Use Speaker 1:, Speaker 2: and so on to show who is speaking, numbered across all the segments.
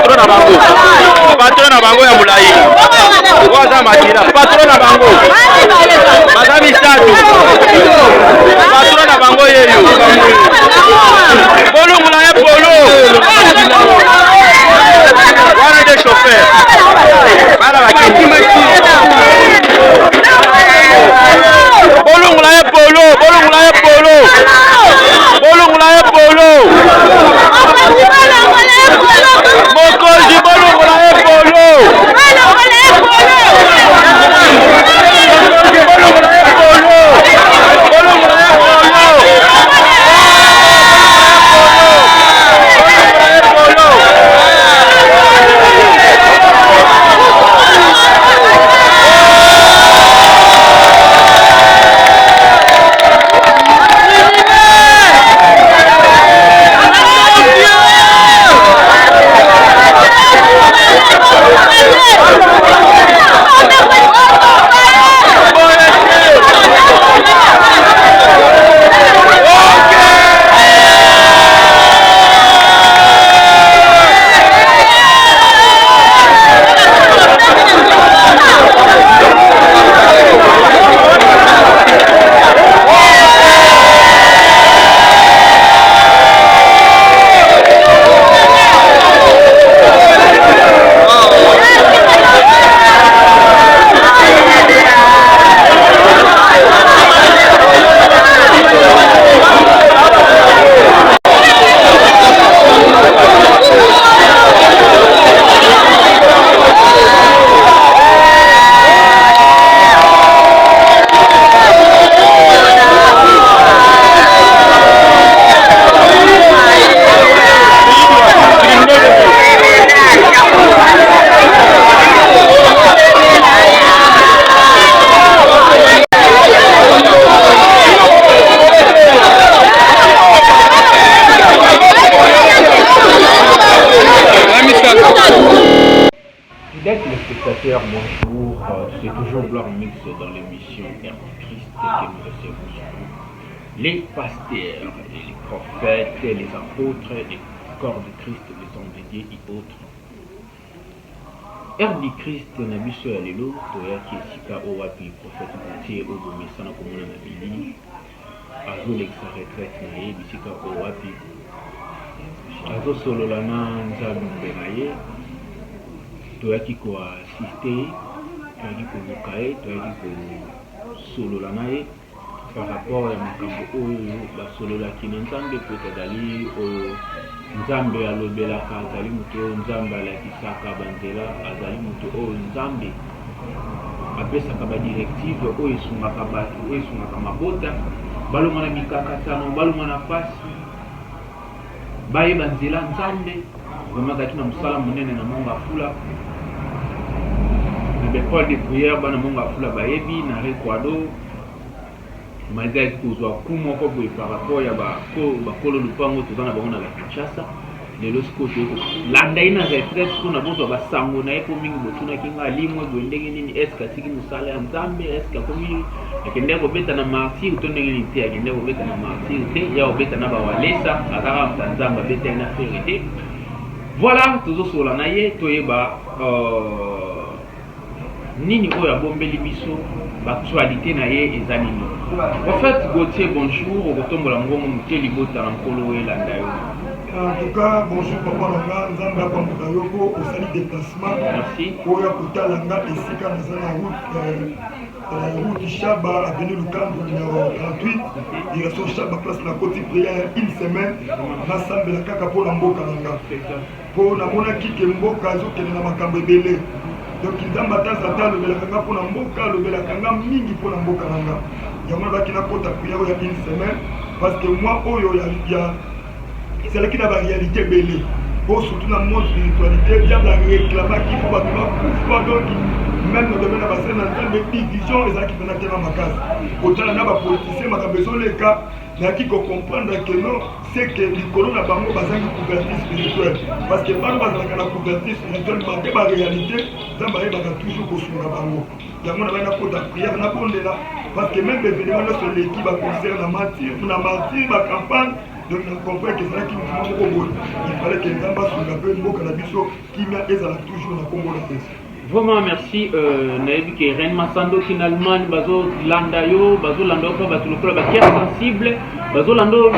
Speaker 1: patron na bango. Patron na bango ya mulai. Waza makila. Patron na bango. Madame Statu. Patron na bango yeyo. Polo mulai polo. Wana de chauffeur. Bala bakiti. Polo mulai polo. Polo mulai polo. Polo mulai polo. Mokoji polo mulai polo.
Speaker 2: Bonjour, c'est toujours Gloire Mix dans l'émission Air du Christ que nous recevons souvent les pasteurs, les prophètes, les apôtres, les corps de Christ, les hommes dédiés et autres. Air du Christ na biso ya lelo toyaki esika oyo wapi prophète Gauthier oyo bomesana komona na bili azolekisa retraite na ye bisika oyo wapi azosolola na nzambe na ye toyaki koasiste toyaki koluka ye toyaki kosolola na ye par rapport ya makambo oyo basololaki na nzambe po ezali oyo nzambe alobelaka azali moto oyo nzambe alakisaka banzela azali moto oyo nzambe apesaka badirective oyo esungaka bato oyo esungaka mabota balonga na mikakatano balonga na pasi bayeba nzela nzambe bamakaki na mosala monene na mongo afula na bepole de prière bana mongo afula bayebi na rekwado mazaki kozwa ku moko boye par rapport ya bakolo lupango toza na bango na Kinshasa lelo sikoyo toyeko ye na retraite mpona bozwa basango na ye po mingi botunaki nga limwe boye ndenge nini eske atiki mosala ya nzambe eske akomi akende kobeta na martyre to ndenge nini te akende kobeta na martyre te ya kobeta na bawalesa azaka mta nzambe abeta ye na fere te voilà tozosola na ye toyeba nini oyo abombeli biso actualité na ye eza nini. En fait, Gauthier, bonjour. Au retour de l'angon, Mouté Libota, l'Ancolo et l'Andayo.
Speaker 3: En tout cas, bonjour Papa Langa, Nzamba Pamukayoko, au salut déplacement.
Speaker 2: Merci.
Speaker 3: Oya Kota Langa, et si quand nous allons en route Chaba, avenue Lukambo, numéro 38, direction Chaba, place la côte prière, une semaine, ensemble la Kaka pour l'Amboka Langa. Pour la Mona Kike Mboka, Zo Kene Namakambe Bele. Donc, Nzamba Tazata, le Belakanga pour l'Amboka, le Belakanga Mingi pour l'Amboka Langa. Yamana qui n'a pas ta prière il y a une semaine parce que moi c'est là qui n'a pas réalité belé pour surtout dans le monde spiritualité il y a la réclama qui faut pas donc même dans le domaine de la scène en de division et ça qui fait dans ma case autant là bas politicien m'a besoin les cas mais qui comprendre que non c'est que les colons na bango bazang couverture spirituelle parce que pas bazang na couverture spirituelle mais pas réalité dans ba toujours ko sunga bango yamona bana ko ta prière na bonde là parce que même les événements sur l'équipe concerne la martyr, la campagne, donc na comprendre que ça qui nous il fallait que nzamba sunga pe mboka na biso kimia ezala toujours na Congo la paix.
Speaker 2: Vraiment merci nayebi ke Ren Masando qui en Allemagne bazo landayo bazo lando ko bato lokola ba qui sensible bazo lando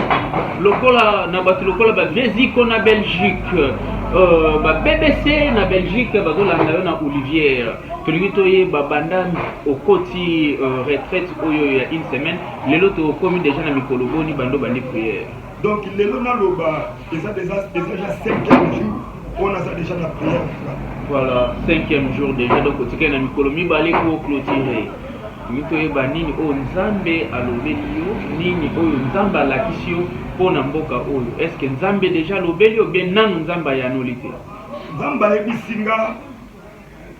Speaker 2: lokola na bato lokola ba Veziko na Belgique ba BBC na Belgique bazo landayo na Olivière tolingito ye babanda okoti retraite oyo ya une semaine lelo to komi déjà na mikolo boni bando bandi prière.
Speaker 3: Donc lelo na loba déjà 5e jour on a ça déjà la prière.
Speaker 2: Voilà, 5e jour déjà, donc tu es dans le colonie, balé pour clôturer. Nous sommes nini o nzambe alobelio, nini o nzamba lakisio pour namboka oyo. Est-ce que nzambe déjà lobelio bien nan nzamba ya nolite?
Speaker 3: Nzamba ebisinga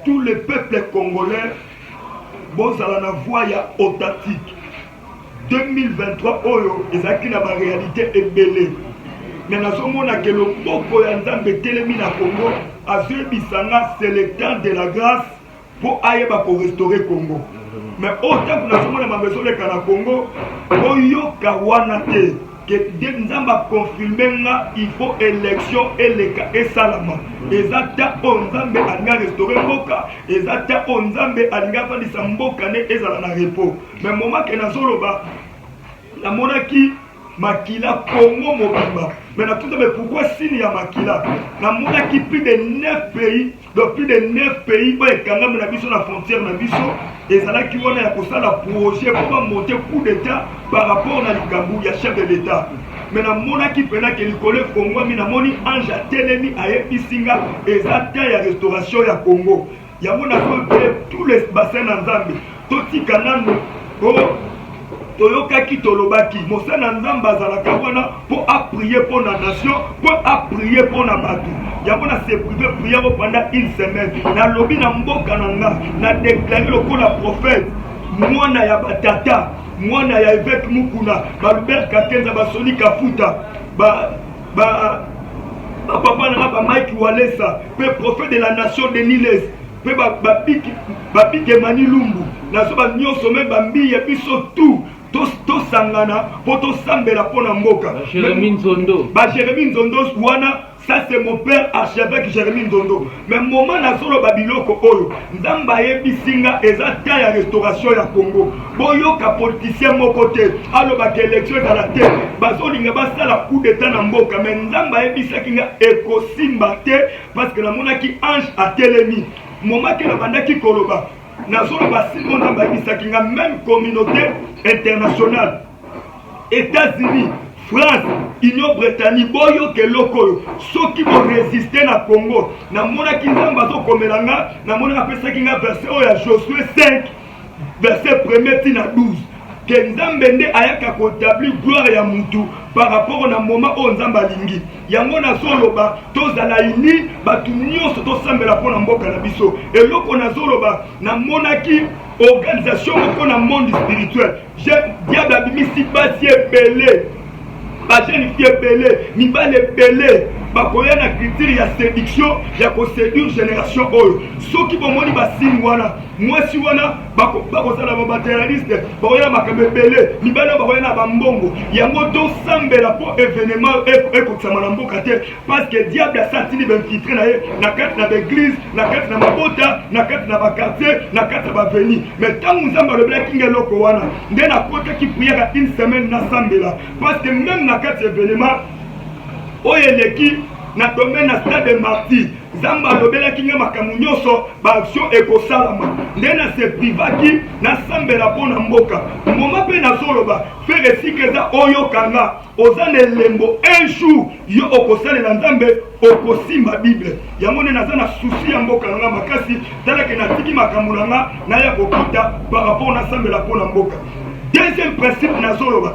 Speaker 3: tous les peuples congolais bozala na voix ya authentique. 2023 oyo ezaki na ba réalité ebele. Mais nous avons que le peuple ya nzambe telemi na Congo azebisanga c'est le temps de la grâce pour ayeba pour restaurer Congo. Mais autant que nous avons la maison de na Congo oyoka wana te que nzamba confirmer il faut élection eleka esalama ezata nzambe alinga restaurer mboka ezata nzambe alinga fandisa mboka ne ezala na repos. Mais moment que nazoloba la monarchie Makila Congo mobimba. Mais pourquoi signe ya Makila? Na mona qui plus de 9 pays, donc plus de 9 pays ba ekanga na biso na frontière na biso et ça là qui wana ya kosala projet pour monter coup d'état par rapport na likambu ya chef de l'état. Mais na mona qui pena que likole Congo mi na moni ange telemi ayebisinga ezata ya restauration ya Congo. Ya mona tous les bassins na Nzambe. Toti kanano toyokaki tolobaki mosana nzamba azalaka wana pour prier pour la nation pour prier pour la bato yango na se privé prière pendant une semaine na lobi na mboka nanga na déclarer lokola prophète mwana ya batata mwana ya évêque Mukuna Albert Kakenza basoni kafuta papa na ba Mike Walesa pe prophète de la nation de Niles pe babike Mani Lumbu na so ba nyonso me bambi ya biso tout to sangana poto sambela pona mboka
Speaker 2: Jérémie Nzondo
Speaker 3: Jérémie Nzondo wana ça c'est mon père archevêque Jérémie Nzondo mais moment na solo babiloko oyo nzamba yebisinga ezata ya restauration ya Congo boyoka politicien moko te aloba ke élection za la te bazolinga basala coup d'état na mboka mais nzamba yebisaki nga ekosimba te parce que na monaki ange atelemi moment ke na bandaki koloba nazoloba si on a même communauté internationale États-Unis France Union Britannique boyo ke lokoyo ceux qui vont résister na Congo na mona kinzamba zo komelanga na mona pesa kinga verset oya Josué 5 verset 1er tina 12 que nzambe nde ayaka kotabli gloire ya mutu par rapport na moment o nzamba lingi yango na zoloba tozala ini batu nyonso tosambela pona mboka na biso eloko na zoloba na monaki organisation moko na monde spirituel je diable abimisi basi ebele bajeni fi ebele mibale ebele bakoya na critère ya séduction ya koséduire génération oyo soki bomoni basini wana mwasi wana bakozala baterroriste bakoya makambo ebele mibale bakoya na bambongo yango tosambela po événement ekokisama na mboka te parce que diable asatili bainfiltre na ye na kati na baéglise na kati na mabota na kati na bakartier na kati na baveni mais ntango nzambe alobelaki nga eloko wana nde nakotaki prière une semaine nasambela parce que même na kati ya événement oyo eleki na domaine na stade de martyr nzambe alobelaki nga makambo nyonso baaction ekosalama nde na se privaki nasambela mpo na mboka moma mpe nazoloba fere esika eza oyokanga oza na elembo un jour yo okosalela nzambe okosimba bible yango nde naza na susi ya mboka nanga makasi talaki natiki makambo nanga naya kokota par rapport nasambela mpo na mboka deuxième principe nazoloba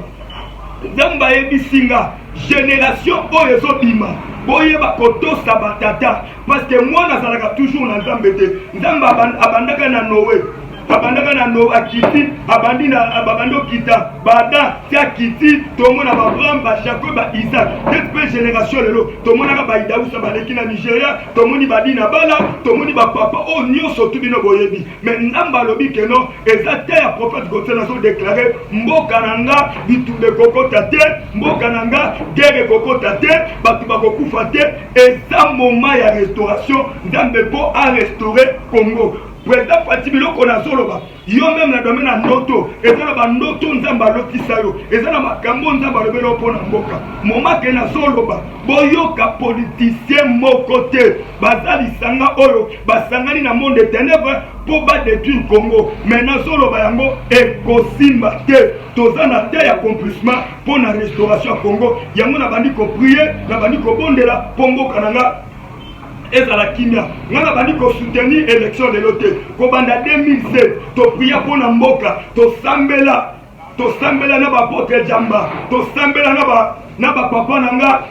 Speaker 3: nzambe ayebisinga génération oyo ezobima boyeba kotosa batata parce que moi nazalaka toujours na nzambe te nzambe abandaka na Noé abandaka na no akiti abandi na abando kita bada tia kiti tomona ba Abraham ba Jacob ba Isaac cette génération lelo tomona ka ba Daouda ba leki na Nigeria tomoni badi na bala tomoni ba papa o nyonso tu bino boyebi mais namba lobi keno ezate ya prophète Gauthier na so déclarer mboka nanga bitumbe kokota te mboka nanga guerre kokota te batu ba kokufa te eza moment ya restauration nzambe po a restaurer Congo. Président Fati biloko na zoloba yo même na domaine na ndoto ezala ba ndoto nzamba lokisa yo ezala makambo nzamba lobelo pona mboka moma ke na zoloba boyoka politicien moko te bazali sanga oyo basangani na monde de ténèbres pour ba détruire Congo mais na zoloba yango ekosimba te toza na te ya accomplissement pour na restauration ya Congo yango na bandi ko prier na bandi ko bondela po mboka nanga ezala kimia ngana bandi ko soutenir élection de l'autre ko banda 2007 to priya pona mboka to sambela na ba pote jamba to sambela na ba papa nanga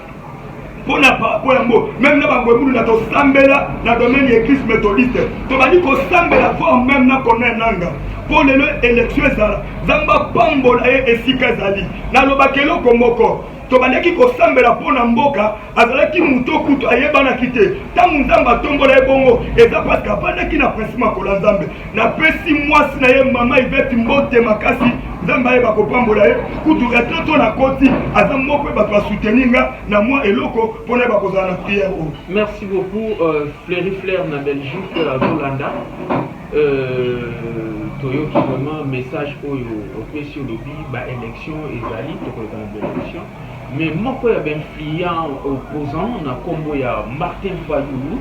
Speaker 3: pona mbo même na ba ngwebulu na to sambela na domaine église méthodiste to bandi ko sambela for même na connaître nanga pour les élections ezala zamba pambola esika zali na lobakelo komoko tobandaki kosambela pona mboka azalaki muto kutu ayebana kite tangu nzamba tombola ebongo eza parce abandaki na principe kola nzambe na pesi mwasi na ye mama Ivete Mbote makasi nzamba ayeba kopambola ye kutu retraite na koti aza moko bato basoutenir nga na mwa eloko pona yeba kozala na prière.
Speaker 4: Merci beaucoup Fleury Flair na Belgique Volanda toyoki vraiment message oyo opesi olobi ba élection ezali tokoza na élection mais moko ya influent opposant na kombo ya Martin Fayulu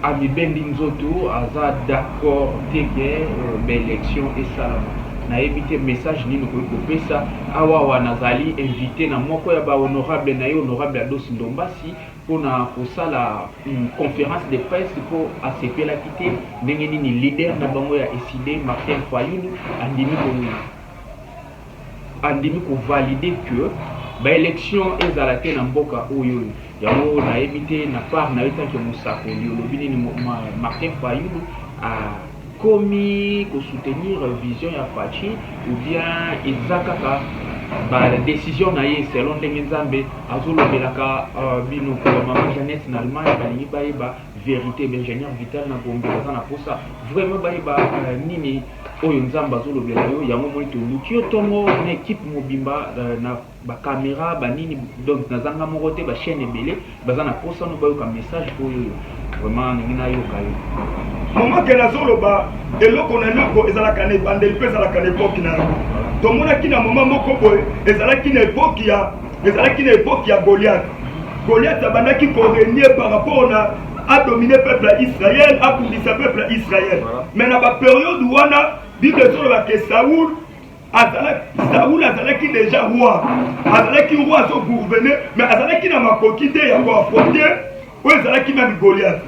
Speaker 4: amibendi nzoto aza d'accord teke élection esalama na ebite message nini kopesa awa wanazali invité na moko ya ba honorable na yo honorable Ados Ndombasi pona kosala conférence de presse pour asepela kite ndenge nini leader na bango ya ECD Martin Fayulu andimi ko valider que ba élection ezala te na mboka oyo yango na ebite na part na yotanke musako lobi nini Martin Fayulu a komi ko soutenir vision ya Fachi ou bien ezakaka ba décision na ye selon ndenge nzambe azolobelaka bino ko mama Jeannette na Allemagne balingi bayeba vérité ingénieur vital na Gombe za na posa vraiment bayeba nini oyo nzambe azolobela yo yango moi to lukio tongo na équipe mobimba na ba caméra ba nini donc nazanga moko te ba chaîne ebele baza na posa no bayoka message oyo vraiment ningina yo kayo
Speaker 3: mama ke nazoloba eloko na eloko ezalaka na ebandeli mpe ezalaka na epoki na yango tomonaki na moma moko boye ezalaki na epoki ya Goliath abandaki korenie par rapport na a dominé peuple à Israël, a bundisa peuple à Israël. Mais na ba période wana Bible ezoloba ke Saoul azalaki déjà roi, azalaki roi so gouverner, mais azalaki na makoki te ya ko affronter ou ezalaki même Goliath.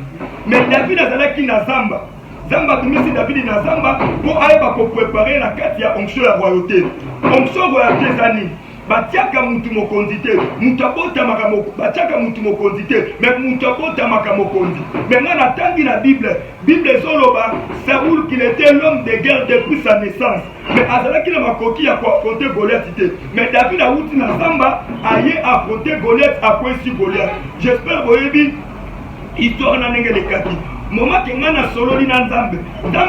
Speaker 3: Mais David azalaki na Zamba bimisi David na Zamba pour ayeba ko préparer la carte ya onction ya royauté. Onction royauté zani batiaka mutu mokonzi te mutu abotamaka batiaka mutu mokonzi te mais mutu abotamaka mokonzi. Maintenant natangi na Bible ezoloba Saoul qu'il était l'homme de guerre depuis sa naissance mais azalaki na makoki ya affronter Goliath te mais David awuti na Zamba aye affronter Goliath akwesi Goliath. J'espère boyebi histoire na ndenge lekaki moma ke ngana sololi na nzambe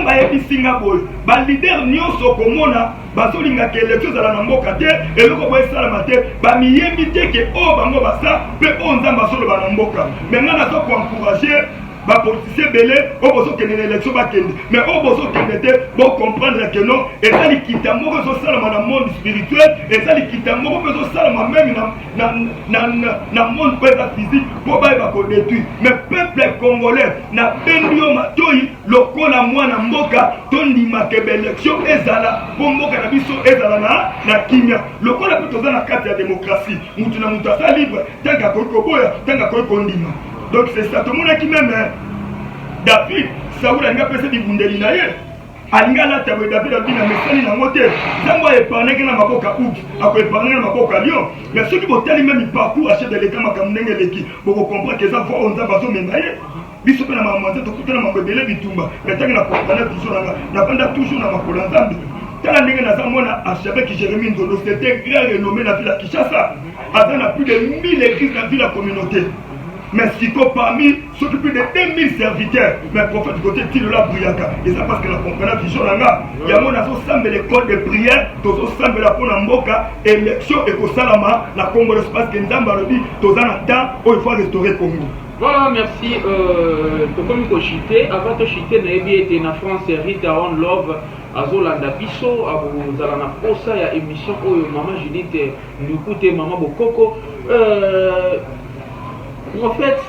Speaker 3: ayebisinga boye ba leader nyonso komona bazolinga ke élection zala na mboka te eloko boye salama te bamiyembi te ke o bango basa pe o nzambe azoloba na mboka mais ngana zo ko encourager ba politicien belé o bozo kende na élection bakende mais o bozo kende te bo comprendre que non ezali kita moko zo salama na monde spirituel ezali kita moko zo salama même na monde physique po ba ko détruire mais peuple congolais na bendio matoi lokola mwana mboka tondima ke élection ezala po mboka na biso ezala na kimia lokola pe toza na carte ya démocratie mutu na mutu asa libre tanga ko boya tanga ko ndima. Donc c'est ça, tout le monde qui même David, Saoul a fait des bundeli na ye. Alinga la tabe David a dit na mesali na moté. Zango épargné na maboka ouf, a épargné na maboka lion. Mais ceux qui vont tellement même parcours à chef de l'état makamnenge leki, pour comprendre que ça faut on za bazo menaye. biso pe na mamanze tokutana mambo ebele bitumba mais tangi na comprendre vision nanga na banda toujours na makolo nzambe tala ndenge naza mona archevêque Jérémie Ndondo c'était grand renommé na ville ya Kinshasa aza na plus de 1000 églises na ville ya communauté mais siko parmi ceux qui plus de 2000 serviteurs mais prophète du côté Tilola Bouyaka et ça parce que la comprendre vision nanga ya mona so sambe les codes de prière tozo sambe la pona mboka élection et ko salama na Congo l'espace que nzamba lobi toza na temps où il faut restaurer Congo.
Speaker 4: Voilà, merci. Comme il chité, avant de chiter, il était en France, Rita On Love, Azolanda Bisso, vous allez en posa, il y a émission où maman Judith nous écoute, maman Bokoko. En fait,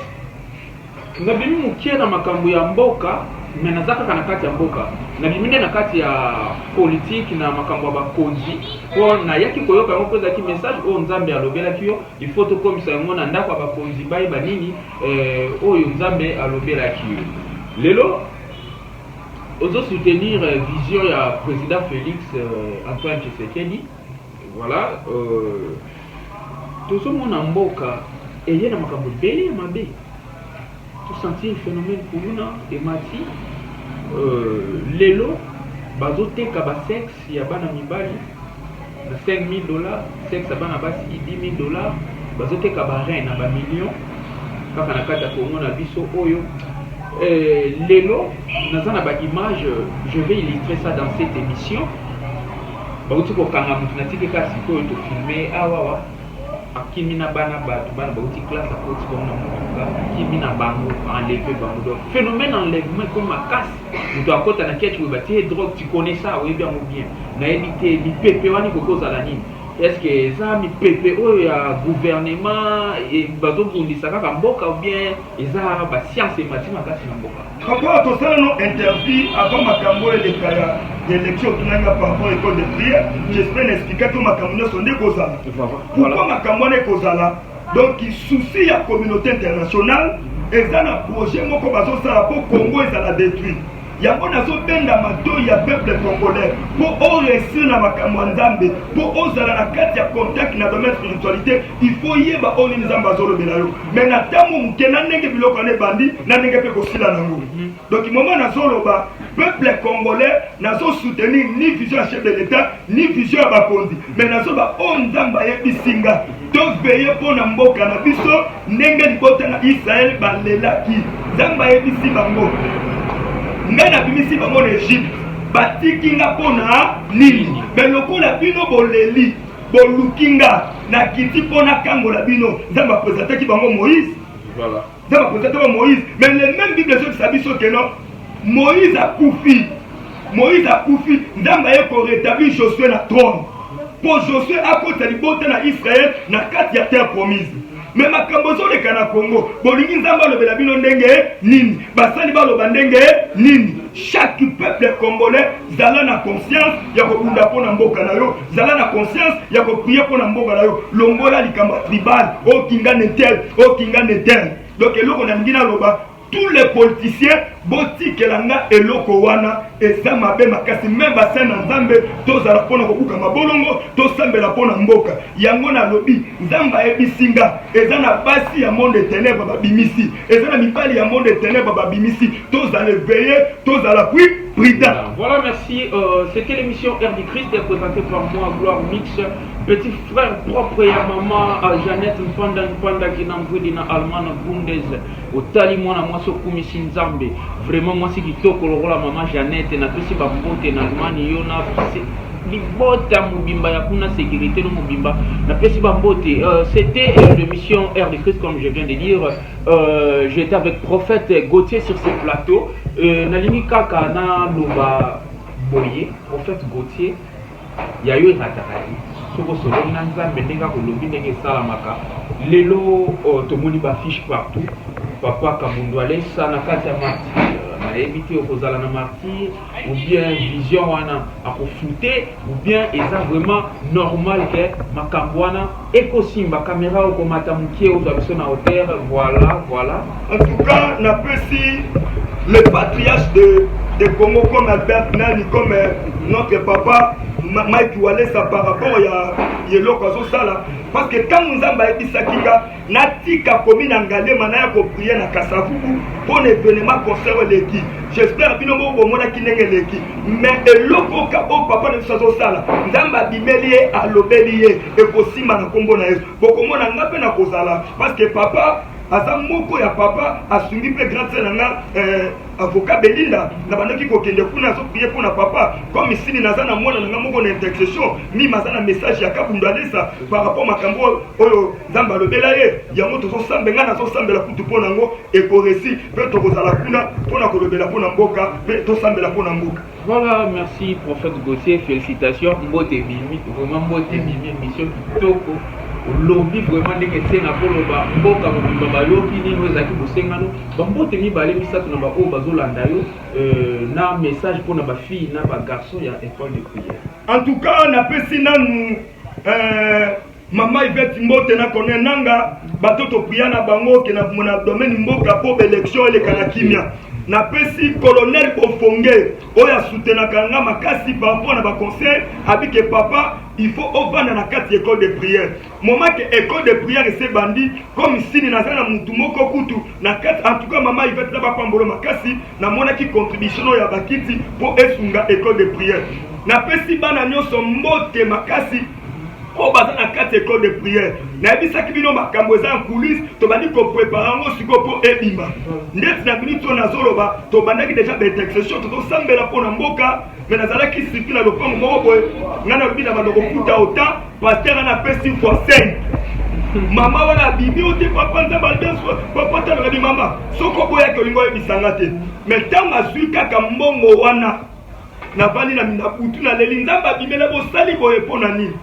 Speaker 4: nous avons mis mon pied dans ma cambouille en boca, mais nous avons fait un mboka. Nous avons mis dans la politique, na makambo ba konzi. Pour na yaki koyoka on pose un message au Nzambe alobela kio, il faut to comme ça on anda kwa ba konzi bai ba nini oyo Nzambe alobela kio. Lelo ozo soutenir vision ya président Félix Antoine Tshisekedi. Voilà tout ce monde en mboka et yena makambo beli mabe. Tout sentir le phénomène Koulouna et Mati Lelo bazoteka ba sexe ya bana mibali na $5,000 sexe ya bana basi $10,000 bazoteka ba reine na ba million kaka na kata Congo na biso oyo Lelo naza na ba image je vais illustrer ça dans cette émission baouti ko kanga mutu na tike kasi ko to filmer awawa akimi na bana batu bana bauti classe à côté comme na mutuka akimi na bango enlever bango donc phénomène enlèvement comme ma casse tu dois côté na ketch ou bâtir drogue tu connais ça oui bien ou bien na éviter li pépé wani koko za la nini est-ce que ça mi pépé o ya gouvernement et bazo bundi ça ka mboka ou bien eza ba science et mathématiques kasi na mboka
Speaker 3: rapport à tout ça non interview avant makambo et les kaya l'élection tunanga par rapport à l'école de prière j'espère expliquer tout makambo ne sonde kozala pourquoi makambo ne kozala donc il soucie la communauté internationale et ça na projet moko bazo sala pour Congo et ça la détruit yango nazobenda matoi ya peuple congolais pour réussir na makambo nzambe pour ozala na kati ya contact na domaine spiritualité il faut yeba oni nzambe azolobela yo mais na tamu muke na ndenge biloko ne bandi na ndenge pe kosila nango donc moment nazoloba peuple congolais nazo soutenir ni vision ya chef de l'état ni vision ya bakonzi mais nazoba o nzambe yebisinga donc veiller pona mboka na biso ndenge libota na Israël balelaki nzambe yebisi bango nga na bimisi bango na Egypte batiki nga pona nini mais lokola bino boleli bolukinga na kiti pona kango la bino nzamba présentaki bango Moïse
Speaker 4: voilà
Speaker 3: nzamba présentaki Moïse mais les mêmes bible so sabiso que non Moïse a kufi nzamba ye ko rétablir Josué na trône pour Josué akota libota na Israël na kati ya terre promise mais makambo zoleka na Congo bolingi nzamba lobela bino ndenge nini basali baloba ndenge nini chaque peuple congolais zala na conscience ya kobunda pona mboka na yo zala na conscience ya koprier pona mboka na yo longola likamba tribal o kinga netel donc eloko na ngina loba tous les politiciens botikelanga eloko wana eza mabe makasi même bassin na nzambe tozala pona kokuka mabolongo tosambela pona mboka yango na lobi nzamba ebisinga eza na basi ya monde ténèbres babimisi eza na mibali ya monde ténèbres babimisi tozala veiller tozala prudent.
Speaker 4: Voilà, merci. C'était l'émission Air du Christ présentée par moi, Gloire Mix. Petit frère propre et maman Jeannette Mpanda qui n'a pas dit Allemagne Bundes au Talimon à moi sur Kumisi Nzambe. Vraiment, moi, c'est qui toque le rôle à maman Jeannette et n'a pas si babote en Allemagne, Yona. Libota Mubimba, ya kuna sécurité no Mubimba. Na pesi bambote. C'était l'émission Air du Christ, comme je viens de dire. J'étais avec prophète Gauthier sur ce plateau. Nalini kaka na loba boye, prophète Gauthier. Ya yo ratakali. Soko solo na nzambe ndenga ko lobi ndenge salamaka. Lelo tomoni ba fiche partout. Papa Kamundwale sana kati ya martyr. Na éviter okozala na martyr ou bien vision wana akofute ou bien eza vraiment normal que makambwana ekosimba caméra okomata mukie ozabiso na hauteur voilà
Speaker 3: en tout cas na pesi le patriarche de Congo comme Albert Nani comme notre papa Mike Walesa par rapport à Yelo Kazo Sala parce que quand nzambe ayebisakika natika komi na ngalema na ya koprie na Kasavubu pour événement concert eleki j'espère bino bomonaki ndenge eleki mais eloko ka o papa na biso azosala nzambe abimeli ye alobeli ye ekosima na kombo na Yesu bokomona nga mpe na kozala parce que papa aza moko ya papa asungi mpe grand sœur nanga avocat Belinda na bandaki kokende kuna azoprie mpona papa comme isini naza na mwana nanga moko na intercession mimi aza na message ya kabundu alesa par rapport makambo oyo nzambe alobela ye yango tozosamba nga nazosambela kutu mpo nango ekoresi mpe tokozala kuna mpona kolobela mpona mboka mpe tosambela mpona mboka.
Speaker 4: Voilà, merci prophète Gauthier, félicitations. Mbote Mimi, vraiment Mbote Mimi, mission kitoko. Lobby vraiment ndenge tena poloba mboka mobimba bayoki nini ezaki bosengano bambote mibale misato na bao bazolanda yo na message pour na ba fille na ba garçon ya école de prière.
Speaker 3: En tout cas na pesi nanu mama Yvette Mbote na kone nanga batoto priya na bango ke na mona domaine mboka po élection ele kana kimia na pesi colonel Bofonge oya soutenaka nga makasi par rapport na ba conseil abike papa il faut ovanda na kati école de prière moment que école de prière c'est bandi comme sini na sana mutu moko kutu na kati en tout cas mama Yvette na ba pambolo makasi na mona ki contribution ya bakiti pour esunga école de prière na pesi bana nyonso mbote makasi o baza na kati école de prière nayebisaki bino makambo eza en coulisse tobandi koprépare yango sikoyo mpo ebima ndeti na bino to nazoloba tobandaki déjà baintercession tozosambela mpo na mboka me nazalaki sirki na lopango moko boye ngai nalobi na bando kofuta ota paster ana apesi fois 5 mama wana bibi ote papa nzambe albeso papa talobi mama soko oboyaki olingo oyebisanga te me ntango azwi kaka mbongo wana navandi na butu naleli nzambe abimela bosali boye mpo na nini.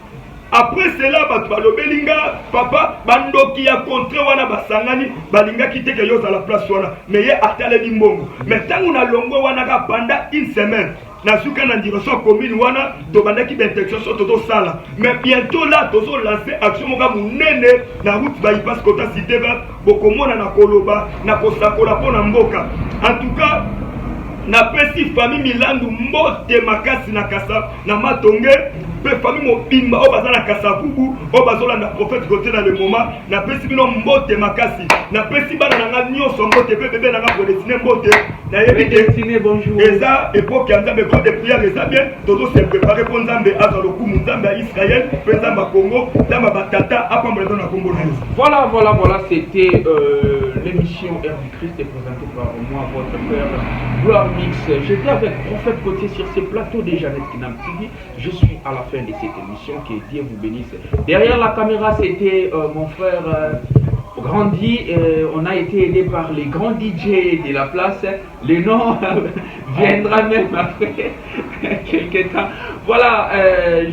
Speaker 3: Après cela, balobelinga papa bandoki ya contre wana basangani balingaki te ke yoza la place wana mais ye atale limbongo mais tangu na longo wana ka pendant une semaine na suka na direction commune wana to bandaki d'intercession to sala mais bientôt là tozo lancer action moka munene na route ba ipasse kota cité va bokomona na koloba na kosakola pona mboka en tout cas na pesi famille milandu mbote makasi na kasa na matonge pe famille mobimba o bazala Kasavubu o bazolanda prophète Gauthier dans le moment na pesi bino mbote makasi na pesi bana nanga nyonso mbote pe bebe nanga pour dessiner mbote na yebi
Speaker 4: dessiner bonjour
Speaker 3: eza époque ya nzambe école de prière eza bien todo se préparer pour nzambe aza lokumu nzambe ya Israël pe nzambe Congo nzambe batata apambola na Congo na Yesu.
Speaker 4: Voilà, c'était l'émission Air du Christ présentée par moi, votre frère Gloire Mix. J'étais avec prophète Gauthier sur ce plateau de Jeannette Kinam TV. Je suis à la fin de cette émission, que Dieu vous bénisse. Derrière la caméra, c'était mon frère Grandi. On a été aidé par les grands DJ de la place. Le nom viendra même après quelques temps. Voilà,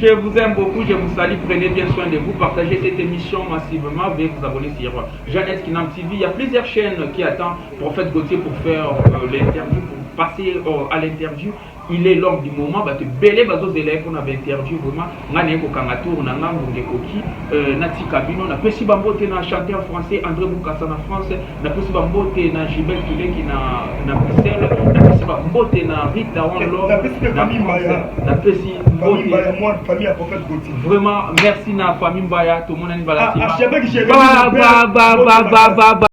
Speaker 4: je vous aime beaucoup, je vous salue, prenez bien soin de vous, partagez cette émission massivement, veuillez vous abonner sur Jeannette Kinam TV. Il y a plusieurs chaînes qui attendent Prophète Gauthier pour faire l'interview, pour passer à l'interview. Il est l'homme du moment, bah tu belé bazo zélé qu'on avait interview vraiment. Ngane ko kangatour na ngango koki nati kabino na pesi bambote na chanteur français André Boukassa na France, na pesi bambote na Gilbert Toulé qui na Bruxelles, na pesi bambote na Rita Onlo, na pesi
Speaker 3: mbote famille à prophète Gauthier.
Speaker 4: Vraiment merci na famille Mbaya, tout le monde a une balance.
Speaker 3: Ah,